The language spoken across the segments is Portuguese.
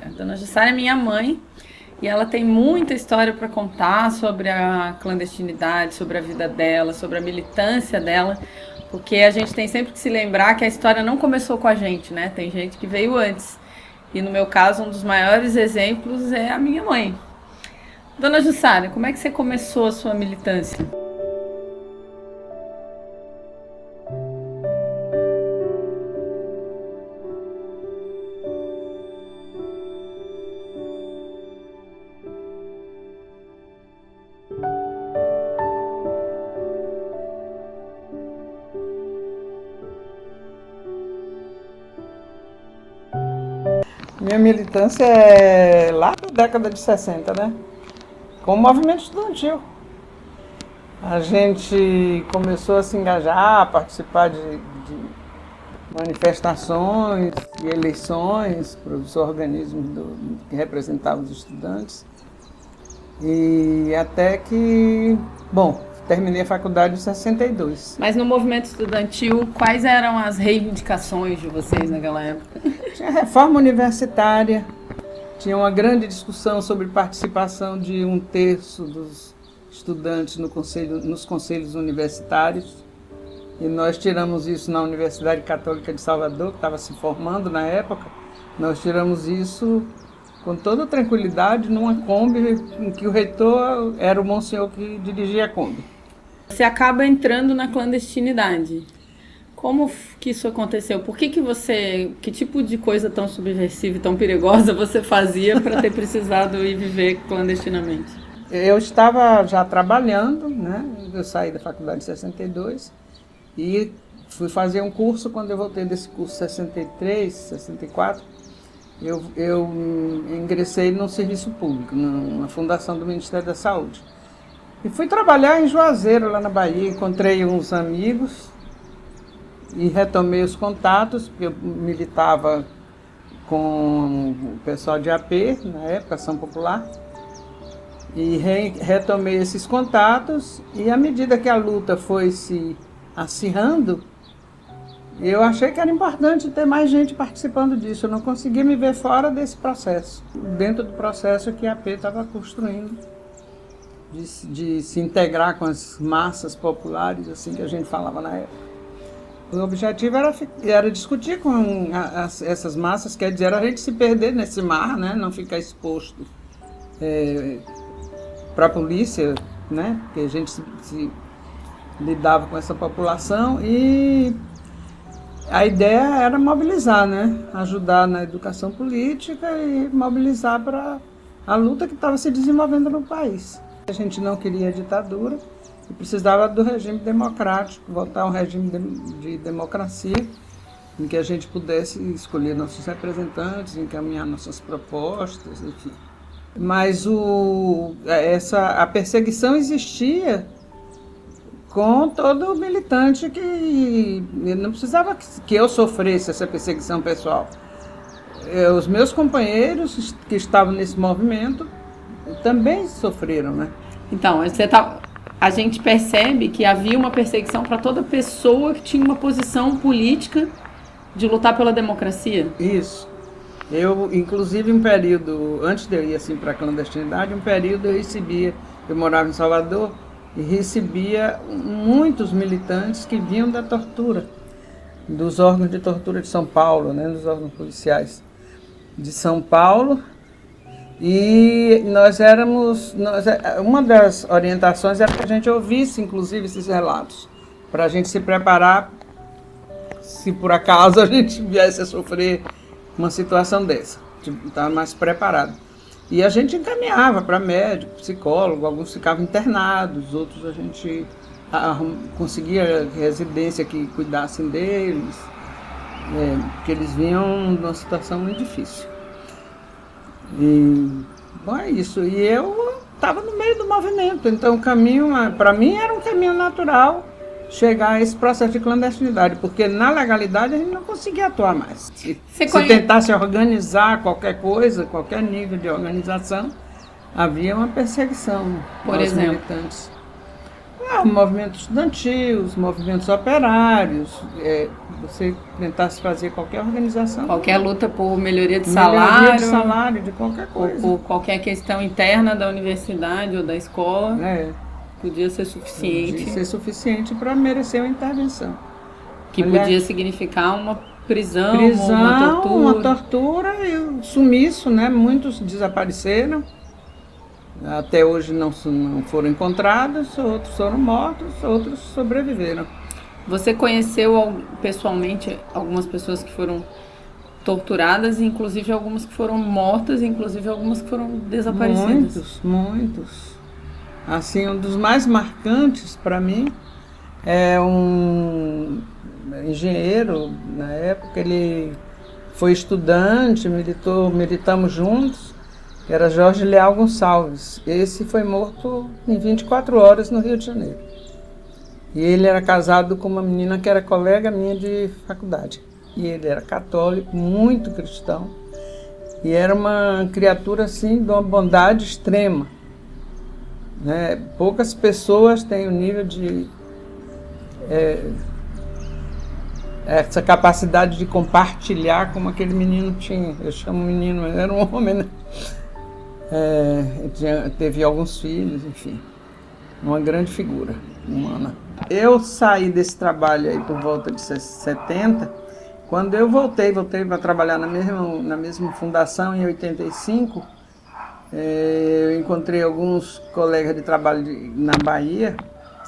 A Dona Jussara é minha mãe e ela tem muita história para contar sobre a clandestinidade, sobre a vida dela, sobre a militância dela, porque a gente tem sempre que se lembrar que a história não começou com a gente, né? Tem gente que veio antes. E no meu caso, um dos maiores exemplos é a minha mãe. Dona Jussara, como é que você começou a sua militância? Minha militância é lá da década de 60, né? Com o movimento estudantil. A gente começou a se engajar, a participar de manifestações e eleições para os organismos que representavam os estudantes. E até que, bom, terminei a faculdade em 62. Mas no movimento estudantil, quais eram as reivindicações de vocês naquela época? Tinha reforma universitária, tinha uma grande discussão sobre participação de 1/3 dos estudantes nos conselhos universitários. E nós tiramos isso na Universidade Católica de Salvador, que estava se formando na época. Nós tiramos isso com toda tranquilidade numa Kombi, em que o reitor era o Monsenhor que dirigia a Kombi. Você acaba entrando na clandestinidade. Como que isso aconteceu? Que tipo de coisa tão subversiva e tão perigosa você fazia para ter precisado ir viver clandestinamente? Eu estava já trabalhando, né? Eu saí da faculdade em 62 e fui fazer um curso. Quando eu voltei desse curso em 63, 64, eu ingressei no serviço público, na fundação do Ministério da Saúde. E fui trabalhar em Juazeiro, lá na Bahia. Encontrei uns amigos e retomei os contatos, porque eu militava com o pessoal de AP, na época, Ação Popular. E retomei esses contatos, e à medida que a luta foi se acirrando, eu achei que era importante ter mais gente participando disso. Eu não conseguia me ver fora desse processo, dentro do processo que a AP estava construindo, de se integrar com as massas populares, assim que a gente falava na época. O objetivo era discutir com essas massas, quer dizer, a gente se perder nesse mar, né? Não ficar exposto para a polícia, né? Porque a gente se lidava com essa população, e a ideia era mobilizar, né? Ajudar na educação política e mobilizar para a luta que estava se desenvolvendo no país. A gente não queria ditadura e precisava do regime democrático, voltar a um regime de democracia, em que a gente pudesse escolher nossos representantes, encaminhar nossas propostas, enfim. Mas a perseguição existia com todo militante, que não precisava que eu sofresse essa perseguição pessoal. Os meus companheiros que estavam nesse movimento também sofreram, né? Então, a gente percebe que havia uma perseguição para toda pessoa que tinha uma posição política de lutar pela democracia. Isso. Eu, inclusive, um período, antes de eu ir assim, para a clandestinidade, eu morava em Salvador, e recebia muitos militantes que vinham da tortura, dos órgãos de tortura de São Paulo, né, dos órgãos policiais de São Paulo. E uma das orientações era que a gente ouvisse, inclusive, esses relatos, para a gente se preparar, se por acaso a gente viesse a sofrer uma situação dessa, estar mais preparado. E a gente encaminhava para médico, psicólogo, alguns ficavam internados, outros a gente conseguia residência que cuidassem deles, porque eles vinham de uma situação muito difícil. E, bom, é isso. E eu estava no meio do movimento, então o caminho, para mim, era um caminho natural chegar a esse processo de clandestinidade, porque na legalidade a gente não conseguia atuar mais. Se tentasse organizar qualquer coisa, qualquer nível de organização, havia uma perseguição por exemplo, militantes. O movimento estudantil, os movimentos operários, você tentasse fazer qualquer organização. Qualquer luta por melhoria de salário, de qualquer coisa. Ou por qualquer questão interna da universidade ou da escola, podia ser suficiente. Podia ser suficiente para merecer uma intervenção. Que podia significar uma prisão, uma tortura e um sumiço, né? Muitos desapareceram. Até hoje não foram encontrados, outros foram mortos, outros sobreviveram. Você conheceu pessoalmente algumas pessoas que foram torturadas, inclusive algumas que foram mortas, inclusive algumas que foram desaparecidas? Muitos. Assim, um dos mais marcantes para mim é um engenheiro, na época ele foi estudante, militamos juntos. Era Jorge Leal Gonçalves. Esse foi morto em 24 horas no Rio de Janeiro. E ele era casado com uma menina que era colega minha de faculdade. E ele era católico, muito cristão. E era uma criatura, assim, de uma bondade extrema. Né? Poucas pessoas têm o nível de... essa capacidade de compartilhar como aquele menino tinha. Eu chamo menino, mas era um homem, né? Teve alguns filhos, enfim, uma grande figura humana. Eu saí desse trabalho aí por volta de 70, quando eu voltei para trabalhar na mesma fundação em 85, eu encontrei alguns colegas de trabalho na Bahia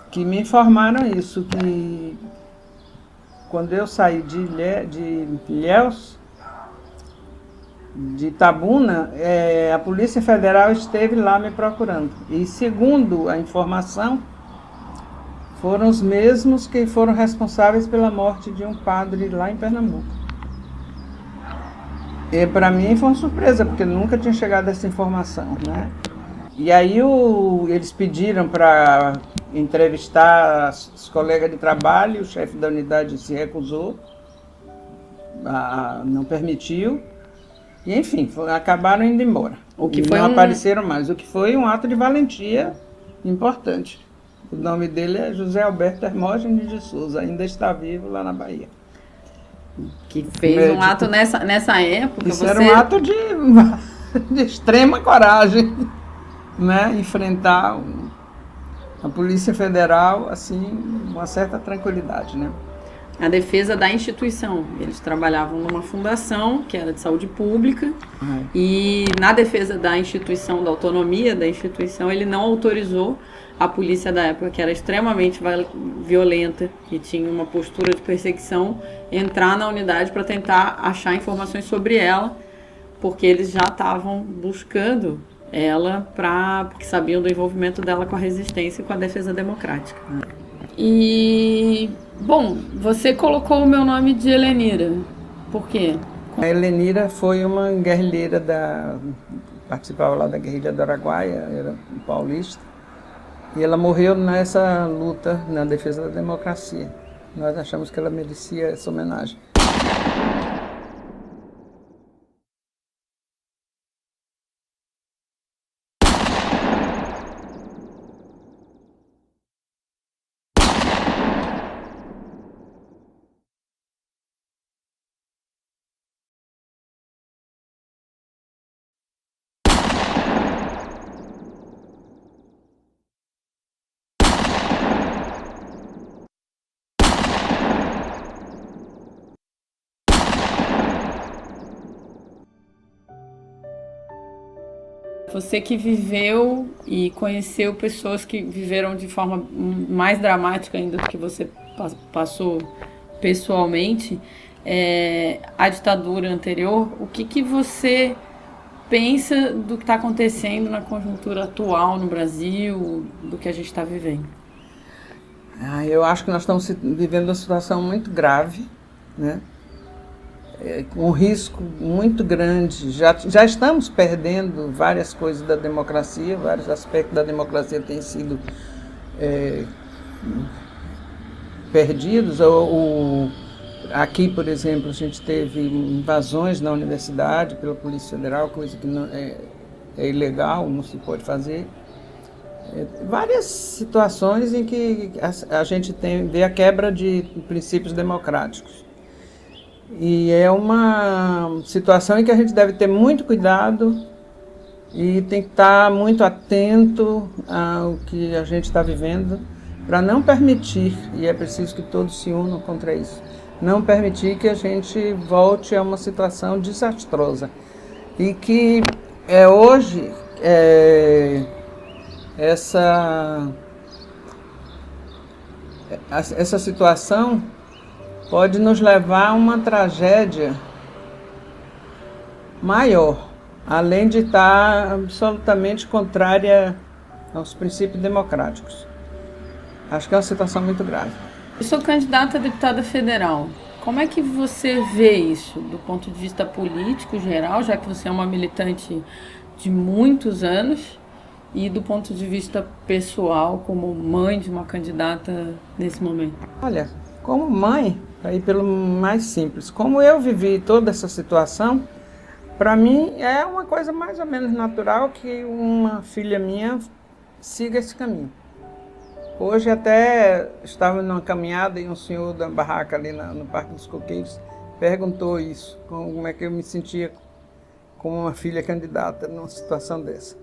que me informaram isso, que quando eu saí de Ilhéus, de Itabuna, a Polícia Federal esteve lá me procurando. E, segundo a informação, foram os mesmos que foram responsáveis pela morte de um padre lá em Pernambuco. E para mim foi uma surpresa, porque nunca tinha chegado essa informação, né? E aí eles pediram para entrevistar os colegas de trabalho, o chefe da unidade se recusou, não permitiu. E, enfim, acabaram indo embora. Não apareceram mais, o que foi um ato de valentia importante. O nome dele é José Alberto Hermógenes de Souza, ainda está vivo lá na Bahia. Que fez um ato nessa época. Isso era um ato de extrema coragem, né? Enfrentar a Polícia Federal, assim, uma certa tranquilidade, né? A defesa da instituição. Eles trabalhavam numa fundação que era de saúde pública e na defesa da instituição, da autonomia da instituição, ele não autorizou a polícia da época, que era extremamente violenta, que tinha uma postura de perseguição, entrar na unidade para tentar achar informações sobre ela, porque eles já estavam buscando ela porque sabiam do envolvimento dela com a resistência e com a defesa democrática. E, bom, você colocou o meu nome de Helenira. Por quê? A Helenira foi uma guerrilheira participava lá da guerrilha do Araguaia, era paulista, e ela morreu nessa luta na defesa da democracia. Nós achamos que ela merecia essa homenagem. Você que viveu e conheceu pessoas que viveram de forma mais dramática ainda do que você passou pessoalmente, a ditadura anterior, o que você pensa do que está acontecendo na conjuntura atual no Brasil, do que a gente está vivendo? Eu acho que nós estamos vivendo uma situação muito grave, né? Com um risco muito grande. Já estamos perdendo várias coisas da democracia, vários aspectos da democracia têm sido perdidos. Aqui, por exemplo, a gente teve invasões na universidade pela Polícia Federal, coisa que não é ilegal, não se pode fazer. Várias situações em que a gente vê a quebra de princípios democráticos. E é uma situação em que a gente deve ter muito cuidado e tem que estar muito atento ao que a gente está vivendo para não permitir, e é preciso que todos se unam contra isso, não permitir que a gente volte a uma situação desastrosa. E que hoje essa situação pode nos levar a uma tragédia maior, além de estar absolutamente contrária aos princípios democráticos. Acho que é uma situação muito grave. Eu sou candidata a deputada federal. Como é que você vê isso do ponto de vista político geral, já que você é uma militante de muitos anos, e do ponto de vista pessoal, como mãe de uma candidata nesse momento? Olha, como mãe, para ir pelo mais simples, como eu vivi toda essa situação, para mim é uma coisa mais ou menos natural que uma filha minha siga esse caminho. Hoje até estava numa caminhada e um senhor da barraca ali no Parque dos Coqueiros perguntou isso, como é que eu me sentia como uma filha candidata numa situação dessa.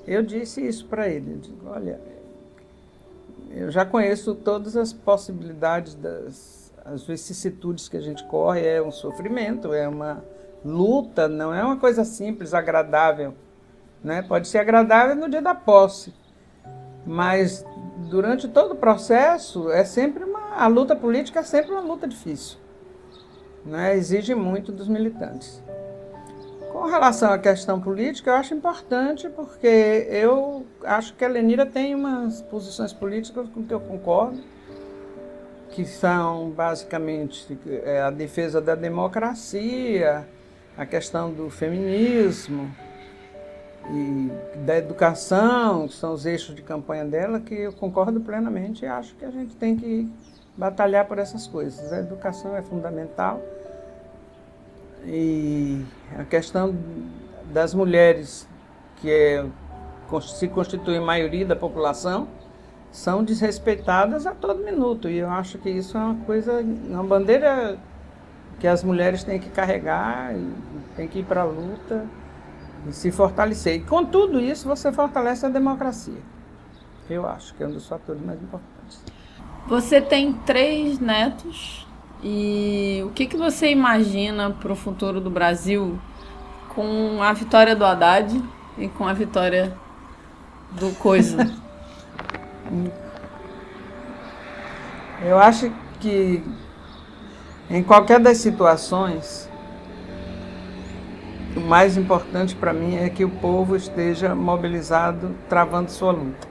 Eu disse isso para ele, eu digo, olha, eu já conheço todas as possibilidades as vicissitudes que a gente corre, é um sofrimento, é uma luta, não é uma coisa simples, agradável, né? Pode ser agradável no dia da posse, mas durante todo o processo a luta política é sempre uma luta difícil, né? Exige muito dos militantes. Com relação à questão política, eu acho importante porque eu acho que a Lenira tem umas posições políticas com que eu concordo, que são basicamente a defesa da democracia, a questão do feminismo e da educação, que são os eixos de campanha dela, que eu concordo plenamente e acho que a gente tem que batalhar por essas coisas. A educação é fundamental e a questão das mulheres, que se constituem maioria da população, são desrespeitadas a todo minuto. E eu acho que isso é uma bandeira que as mulheres têm que carregar, e têm que ir para a luta e se fortalecer. E com tudo isso, você fortalece a democracia. Eu acho que é um dos fatores mais importantes. Você tem 3 netos, e o que você imagina para o futuro do Brasil com a vitória do Haddad e com a vitória do Coisa? Eu acho que em qualquer das situações, o mais importante para mim é que o povo esteja mobilizado, travando sua luta,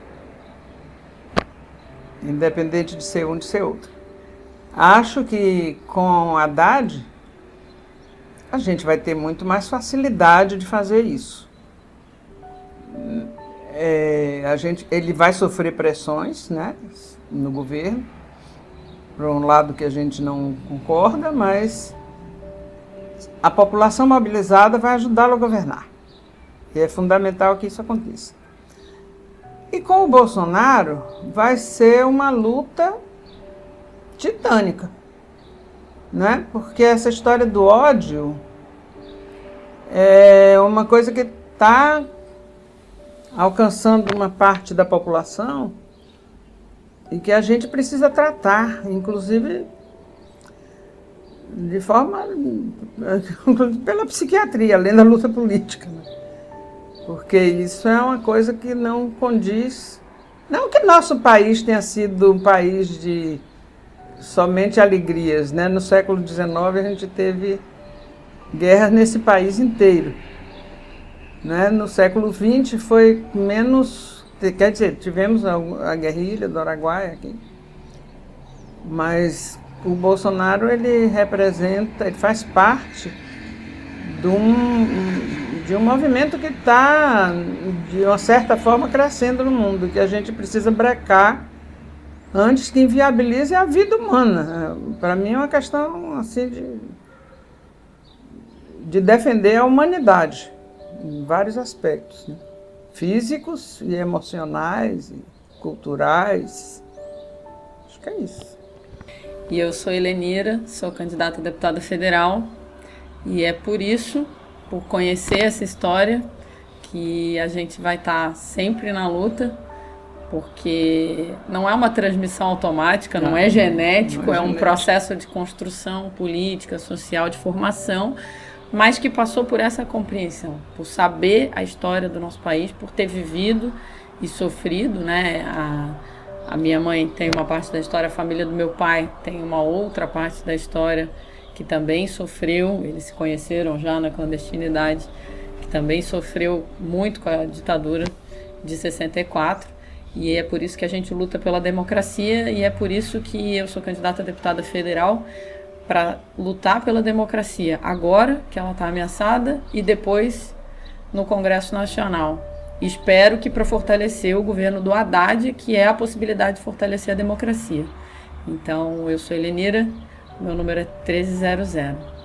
independente de ser um de ser outro. Acho que com Haddad a gente vai ter muito mais facilidade de fazer isso. Ele vai sofrer pressões, né, no governo, por um lado que a gente não concorda, mas a população mobilizada vai ajudá-lo a governar. E é fundamental que isso aconteça. E com o Bolsonaro vai ser uma luta titânica, né? Porque essa história do ódio é uma coisa que está alcançando uma parte da população e que a gente precisa tratar, inclusive de forma pela psiquiatria, além da luta política, né? Porque isso é uma coisa que não condiz. Não que nosso país tenha sido um país de somente alegrias, né? No século XIX a gente teve guerras nesse país inteiro, né? No século XX foi menos, quer dizer, tivemos a guerrilha do Araguaia aqui, mas o Bolsonaro ele faz parte de um movimento que está, de uma certa forma, crescendo no mundo, que a gente precisa brecar antes que inviabilize a vida humana. Para mim é uma questão assim, de defender a humanidade, em vários aspectos, né? físicos e emocionais e culturais. Acho que é isso. E eu sou Helenira, sou candidata a deputada federal, e é por isso, por conhecer essa história, que a gente vai estar sempre na luta, porque não é uma transmissão automática, não é genético, é um processo de construção política, social, de formação, mas que passou por essa compreensão, por saber a história do nosso país, por ter vivido e sofrido, né? A minha mãe tem uma parte da história, a família do meu pai tem uma outra parte da história que também sofreu, eles se conheceram já na clandestinidade, que também sofreu muito com a ditadura de 64, e é por isso que a gente luta pela democracia, e é por isso que eu sou candidata a deputada federal, para lutar pela democracia agora, que ela está ameaçada, e depois no Congresso Nacional. Espero que para fortalecer o governo do Haddad, que é a possibilidade de fortalecer a democracia. Então, eu sou Helenira, meu número é 1300.